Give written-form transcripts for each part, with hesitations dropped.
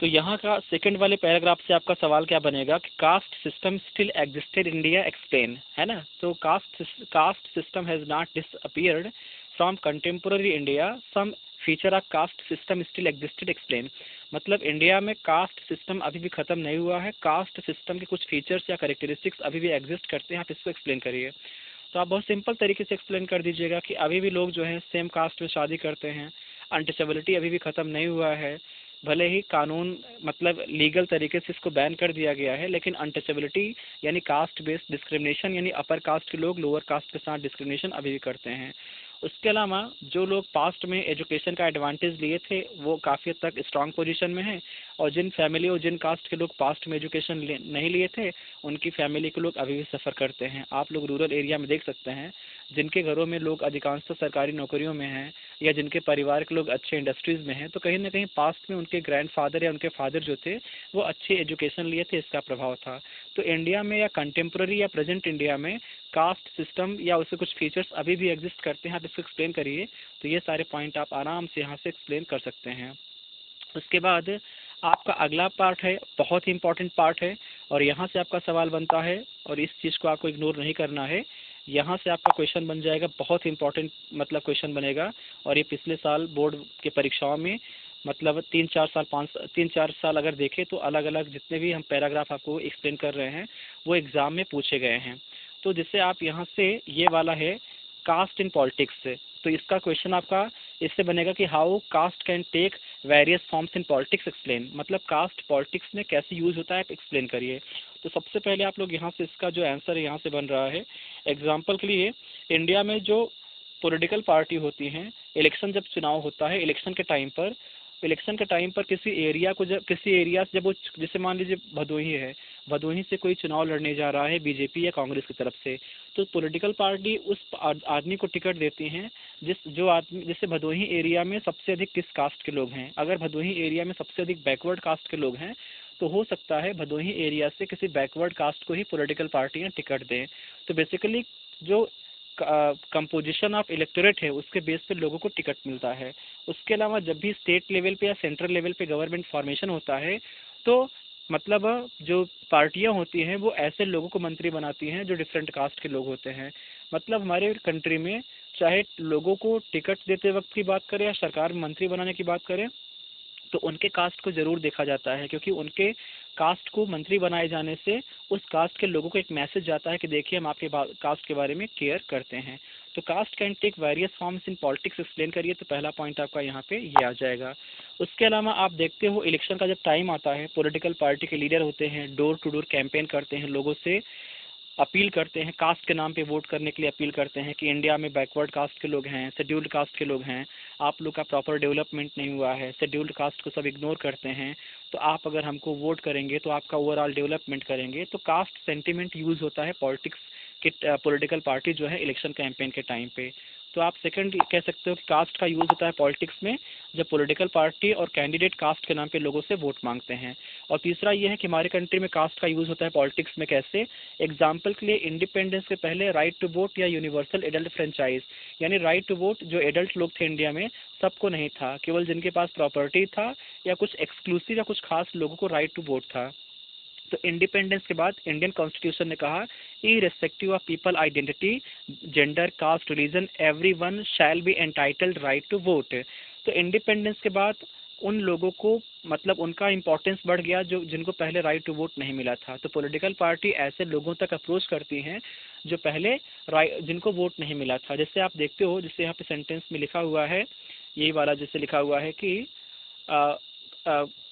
तो यहाँ का सेकंड वाले पैराग्राफ से आपका सवाल क्या बनेगा कि caste system still existed India explain, है ना। तो caste system has not disappeared from contemporary India, some feature of caste system still existed explain. मतलब इंडिया में कास्ट सिस्टम अभी भी ख़त्म नहीं हुआ है, कास्ट सिस्टम के कुछ फीचर्स या करेक्टरिस्टिक्स अभी भी एग्जिस्ट करते हैं, आप इसको एक्सप्लेन करिए। तो आप बहुत सिंपल तरीके से एक्सप्लेन कर दीजिएगा कि अभी भी लोग जो हैं सेम कास्ट में शादी करते हैं, अनटचेबिलिटी अभी भी ख़त्म नहीं हुआ है, भले ही कानून मतलब लीगल तरीके से इसको बैन कर दिया गया है, लेकिन अनटचेबिलिटी यानी कास्ट बेस्ड डिस्क्रिमिनेशन यानी अपर कास्ट के लोग लोअर कास्ट के साथ डिस्क्रिमिनेशन अभी भी करते हैं। उसके अलावा जो लोग पास्ट में एजुकेशन का एडवांटेज लिए थे वो काफ़ी हद तक स्ट्रांग पोजीशन में हैं, और जिन फैमिली और जिन कास्ट के लोग पास्ट में एजुकेशन नहीं लिए थे उनकी फैमिली के लोग अभी भी सफ़र करते हैं। आप लोग रूरल एरिया में देख सकते हैं जिनके घरों में लोग अधिकांशतः सरकारी नौकरियों में हैं या जिनके परिवार के लोग अच्छे इंडस्ट्रीज़ में हैं, तो कहीं ना कहीं पास्ट में उनके ग्रैंडफादर या उनके फादर जो थे वो अच्छे एजुकेशन लिए थे, इसका प्रभाव था। तो इंडिया में या कंटेम्प्रेरी या प्रेजेंट इंडिया में कास्ट सिस्टम या उसके कुछ फीचर्स अभी भी एग्जिस्ट करते हैं, आप इसको एक्सप्लेन करिए। तो ये सारे पॉइंट आप आराम से यहाँ से एक्सप्लेन कर सकते हैं। उसके बाद आपका अगला पार्ट है, बहुत ही इंपॉर्टेंट पार्ट है, और यहाँ से आपका सवाल बनता है और इस चीज़ को आपको इग्नोर नहीं करना है। यहाँ से आपका क्वेश्चन बन जाएगा, बहुत ही इंपॉर्टेंट मतलब क्वेश्चन बनेगा, और ये पिछले साल बोर्ड के परीक्षाओं में मतलब 3-4 साल अगर देखें तो अलग अलग जितने भी हम पैराग्राफ आपको एक्सप्लेन कर रहे हैं वो एग्ज़ाम में पूछे गए हैं। तो जिससे आप यहाँ से ये वाला है कास्ट इन पॉलिटिक्स से, तो इसका क्वेश्चन आपका इससे बनेगा कि how caste can take various forms in politics explain, मतलब कास्ट पॉलिटिक्स में कैसे यूज़ होता है आप एक्सप्लेन करिए। तो सबसे पहले आप लोग यहाँ से इसका जो आंसर है यहाँ से बन रहा है। एग्जाम्पल के लिए इंडिया में जो पॉलिटिकल पार्टी होती हैं, इलेक्शन जब चुनाव होता है, इलेक्शन के टाइम पर किसी एरिया से जब वो, जैसे मान लीजिए भदोही है, भदोही से कोई चुनाव लड़ने जा रहा है बीजेपी या कांग्रेस की तरफ से, तो पॉलिटिकल पार्टी उस आदमी को टिकट देती हैं जो आदमी, जैसे भदोही एरिया में सबसे अधिक किस कास्ट के लोग हैं, अगर भदोही एरिया में सबसे अधिक बैकवर्ड कास्ट के लोग हैं तो हो सकता है भदोही एरिया से किसी बैकवर्ड कास्ट को ही पॉलिटिकल पार्टियां टिकट दें। तो बेसिकली जो कंपोजिशन ऑफ इलेक्टोरेट है उसके बेस पे लोगों को टिकट मिलता है। उसके अलावा जब भी स्टेट लेवल पे या सेंट्रल लेवल पे गवर्नमेंट फॉर्मेशन होता है तो मतलब जो पार्टियां होती हैं वो ऐसे लोगों को मंत्री बनाती हैं जो डिफरेंट कास्ट के लोग होते हैं। मतलब हमारे कंट्री में चाहे लोगों को टिकट देते वक्त की बात करें या सरकार में मंत्री बनाने की बात करें तो उनके कास्ट को ज़रूर देखा जाता है, क्योंकि उनके कास्ट को मंत्री बनाए जाने से उस कास्ट के लोगों को एक मैसेज जाता है कि देखिए हम आपके कास्ट के बारे में केयर करते हैं। तो caste can take various forms in politics explain करिए, तो पहला पॉइंट आपका यहाँ पे ये आ जाएगा। उसके अलावा आप देखते हो इलेक्शन का जब टाइम आता है, पॉलिटिकल पार्टी के लीडर होते हैं डोर टू डोर कैंपेन करते हैं, लोगों से अपील करते हैं, कास्ट के नाम पे वोट करने के लिए अपील करते हैं कि इंडिया में बैकवर्ड कास्ट के लोग हैं, शेड्यूल्ड कास्ट के लोग हैं, आप लोग का प्रॉपर डेवलपमेंट नहीं हुआ है, शेड्यूल्ड कास्ट को सब इग्नोर करते हैं, तो आप अगर हमको वोट करेंगे तो आपका ओवरऑल डेवलपमेंट करेंगे। तो कास्ट सेंटिमेंट यूज़ होता है पॉलिटिक्स के पॉलिटिकल पार्टी जो है इलेक्शन कैंपेन के टाइम पे। तो आप सेकंड कह सकते हो कि कास्ट का यूज़ होता है पॉलिटिक्स में जब पॉलिटिकल पार्टी और कैंडिडेट कास्ट के नाम पे लोगों से वोट मांगते हैं। और तीसरा ये है कि हमारे कंट्री में कास्ट का यूज़ होता है पॉलिटिक्स में कैसे, एग्जाम्पल के लिए इंडिपेंडेंस से पहले राइट टू वोट या यूनिवर्सल एडल्ट फ्रेंचाइज, यानी राइट टू वोट जो एडल्ट लोग थे इंडिया में सबको नहीं था, केवल जिनके पास प्रॉपर्टी था या कुछ एक्सक्लूसिव या कुछ खास लोगों को राइट टू वोट था। तो इंडिपेंडेंस के बाद इंडियन कॉन्स्टिट्यूशन ने कहा irrespective of people identity gender caste religion everyone shall be entitled right to vote. तो इंडिपेंडेंस के बाद उन लोगों को मतलब उनका इम्पोर्टेंस बढ़ गया जो जिनको पहले राइट टू वोट नहीं मिला था। तो पॉलिटिकल पार्टी ऐसे लोगों तक अप्रोच करती हैं जो पहले जिनको वोट नहीं मिला था। जैसे आप देखते हो, जैसे यहाँ पे सेंटेंस में लिखा हुआ है, यही वाला जैसे लिखा हुआ है कि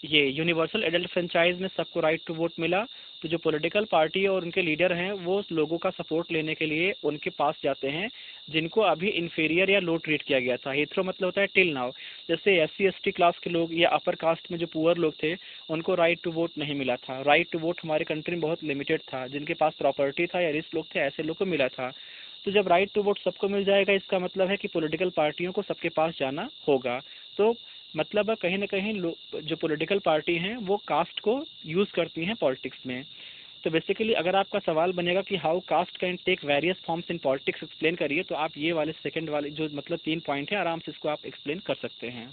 ये यूनिवर्सल एडल्ट फ्रेंचाइज में सबको राइट टू वोट मिला। तो जो पॉलिटिकल पार्टी और उनके लीडर हैं वो लोगों का सपोर्ट लेने के लिए उनके पास जाते हैं जिनको अभी इन्फीरियर या लो ट्रीट किया गया था। हेथ्रो मतलब होता है टिल नाउ, जैसे SC ST क्लास के लोग या अपर कास्ट में जो पुअर लोग थे उनको राइट टू वोट नहीं मिला था। राइट टू वोट हमारे कंट्री में बहुत लिमिटेड था, जिनके पास प्रॉपर्टी था या रिच लोग थे ऐसे लोग को मिला था। तो जब राइट टू वोट सबको मिल जाएगा इसका मतलब है कि पॉलिटिकल पार्टियों को सबके पास जाना होगा। तो मतलब कहीं ना कहीं जो पॉलिटिकल पार्टी हैं वो कास्ट को यूज़ करती हैं पॉलिटिक्स में। तो बेसिकली अगर आपका सवाल बनेगा कि how caste can take various forms in politics explain करिए, तो आप ये वाले सेकंड वाले जो मतलब 3 पॉइंट है आराम से इसको आप एक्सप्लेन कर सकते हैं।